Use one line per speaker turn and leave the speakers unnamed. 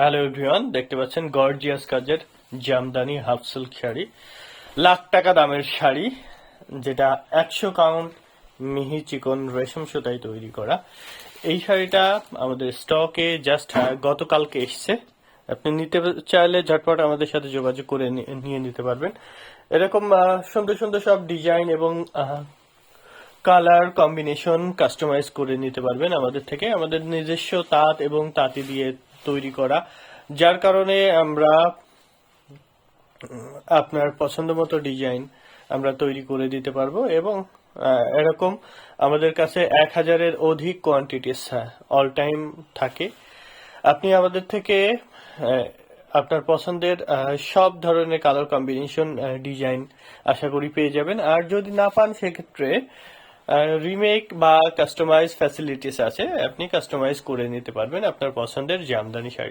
Hello everyone, দেখতে পাচ্ছেন gorgeous কাজের জামদানি হাফ সিল্ক শাড়ি, লাখ টাকা দামের শাড়ি, যেটা 100 কাউন্ট মিহি চিকন রেশম সুতায় তৈরি করা। এই শাড়িটা আমাদের স্টকে জাস্ট গতকালকে এসছে। আপনি নিতে চাইলে ঝটপট আমাদের সাথে যোগাযোগ করে নিয়ে নিতে পারবেন। এরকম সুন্দর সুন্দর সব ডিজাইন এবং কালার কম্বিনেশন কাস্টমাইজ করে নিতে পারবেন আমাদের থেকে। আমাদের নিজস্ব তাঁত এবং তাঁতি দিয়ে তৈরি করা, যার কারণে আমরা আপনার পছন্দ মতো ডিজাইন আমরা তৈরি করে দিতে পারবো। এবং এরকম আমাদের কাছে 1000-এর অধিক কোয়ান্টিটিস অল টাইম থাকে। আপনি আমাদের থেকে আহ, আপনার পছন্দের সব ধরনের কালার কম্বিনেশন ডিজাইন আশা করি পেয়ে যাবেন। আর যদি না পান, সেক্ষেত্রে রিমেক বা কাস্টমাইজ ফ্যাসিলিটিস আছে, আপনি কাস্টমাইজ করে নিতে পারবেন আপনার পছন্দের জামদানি শাড়ি।